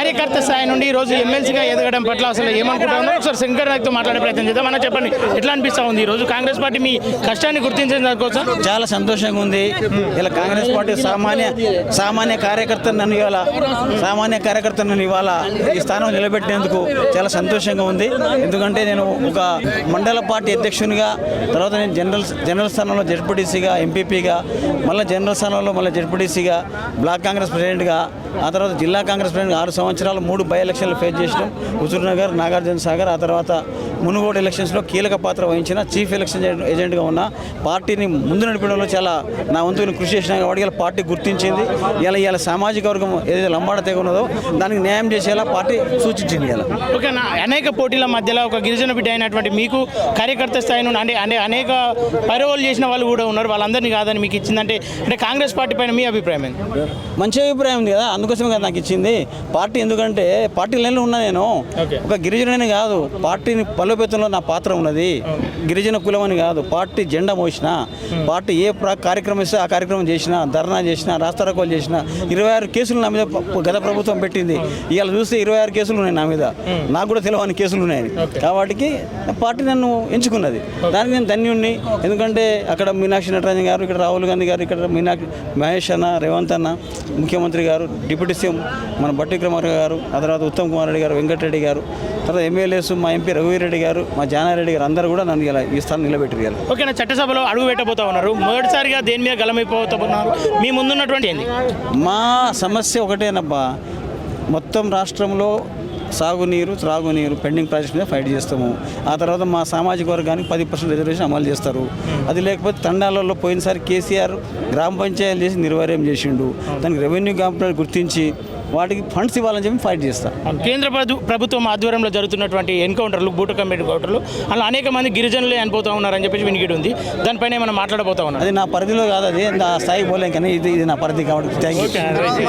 కార్యకర్త స్థాయి నుండి ఈ రోజు ఎమ్మెల్సీగా ఎదగడం పట్ల అసలు ఏమనుకుంటా ఉన్నారు? ఒకసారి శంకర్ నాయక్తో మాట్లాడే ప్రయత్నం చేద్దాం. అన్న చెప్పండి, ఎట్లా అనిపిస్తా ఉంది ఈ రోజు కాంగ్రెస్ పార్టీ మీ కష్టాన్ని గుర్తించిన దానికోసం? చాలా సంతోషంగా ఉంది. ఇలా కాంగ్రెస్ పార్టీ సామాన్య కార్యకర్తలను ఇవాళ ఈ స్థానం నిలబెట్టినందుకు చాలా సంతోషంగా ఉంది. ఎందుకంటే నేను ఒక మండల పార్టీ అధ్యక్షునిగా, తర్వాత నేను జనరల్ స్థానంలో జడ్పీటీసీగా, ఎంపీపీగా, మళ్ళీ జనరల్ స్థానంలో మళ్ళీ జడ్పీటీసీగా, బ్లాక్ కాంగ్రెస్ ప్రెసిడెంట్గా, ఆ తర్వాత జిల్లా కాంగ్రెస్ ప్రెసిడెంట్ 6 సంవత్సరాలు 3 బై ఎలక్షన్లు ఫేస్ చేసినాం. హుజూర్నగర్, నాగార్జున సాగర్, ఆ తర్వాత మునుగోడు ఎలక్షన్స్లో కీలక పాత్ర వహించిన చీఫ్ ఎలక్షన్ ఏజెంట్గా ఉన్న పార్టీని ముందు నడిపడంలో చాలా నా వంతుని కృషి చేసినా కాబట్టి ఇలా పార్టీ గుర్తించింది. ఇలా సామాజిక వర్గం ఏదైతే లంబాడ తెగ ఉన్నదో దానికి న్యాయం చేసేలా పార్టీ సూచించింది. ఇలా ఓకేనా, అనేక పోటీల మధ్యలో ఒక గిరిజన బిడ్డ అయినటువంటి మీకు కార్యకర్త స్థాయి నుండి అంటే అనేక పైరవోలు చేసిన వాళ్ళు కూడా ఉన్నారు, వాళ్ళందరినీ కాదని మీకు ఇచ్చిందంటే అంటే కాంగ్రెస్ పార్టీ పైన మీ అభిప్రాయం ఏంటి? మంచి అభిప్రాయం ఉంది కదా, అందుకోసమే కదా నాకు ఇచ్చింది పార్టీ. ఎందుకంటే పార్టీ లైన్లో ఉన్నా నేను ఒక గిరిజనని కాదు, పార్టీని బలోపేతంలో నా పాత్ర ఉన్నది. గిరిజన కులం అని కాదు, పార్టీ జెండా మోసిన, పార్టీ ఏ కార్యక్రమం ఇస్తే ఆ కార్యక్రమం చేసిన, ధర్నా చేసిన, రాస్తారోకోలు చేసిన. 26 కేసులు నా మీద గత ప్రభుత్వం పెట్టింది. ఇవాళ చూస్తే 26 కేసులు ఉన్నాయి నా మీద. నాకు కూడా తెలియని కేసులు ఉన్నాయని కాబట్టి పార్టీ నన్ను ఎంచుకున్నది. దానికి నేను ధన్యుణ్ణి. ఎందుకంటే అక్కడ మీనాక్షి నటరాజన్ గారు, ఇక్కడ రాహుల్ గాంధీ గారు, ఇక్కడ మహేష్ అన్న, రేవంత్ అన్న, ముఖ్యమంత్రి గారు, డిప్యూటీ సీఎం మన బట్టి కుమార్ గారు, ఆ తర్వాత ఉత్తమ్ కుమార్ రెడ్డి గారు, వెంకటరెడ్డి గారు, తర్వాత ఎమ్మెల్యేస్ మా ఎంపీ రఘువీరెడ్డి గారు, మా జానారెడ్డి గారు అందరూ కూడా నన్ను ఇలా ఈ స్థానం నిలబెట్టారు. ఓకేనా, చట్టసభలో అడుగు పెట్టబోతా ఉన్నారు, మొదటిసారిగా దేని మీద గలమైపోతున్నారు, మీ ముందున్నటువంటి ఏంది? మా సమస్య ఒకటేనబ్బా, మొత్తం రాష్ట్రంలో సాగునీరు, త్రాగునీరు పెండింగ్ ప్రాజెక్ట్స్ మీద ఫైట్ చేస్తాము. ఆ తర్వాత మా సామాజిక వర్గానికి 10% రిజర్వేషన్ అమలు చేస్తారు. అది లేకపోతే తండాలలో పోయినసారి కేసీఆర్ గ్రామ పంచాయతీలు చేసి నిర్వీర్యం చేసిండు. దానికి రెవెన్యూ కంపెనీలు గుర్తించి వాటికి ఫండ్స్ ఇవ్వాలని చెప్పి ఫైట్ చేస్తారు. కేంద్ర ప్రభుత్వం ఆధ్వర్యంలో జరుగుతున్నటువంటి ఎన్కౌంటర్లు, బూటకం ఎన్కౌంటర్లు, అలా అనేక మంది గిరిజనులే అనిపోతూ ఉన్నారని చెప్పేసి వినికిడి ఉంది. దానిపైన మనం మాట్లాడబోతా ఉన్నాం. అది నా పరిధిలో కాదు, అది ఆ స్థాయికి పోలేం, కానీ ఇది నా పరిధి కాబట్టి థ్యాంక్ యూ.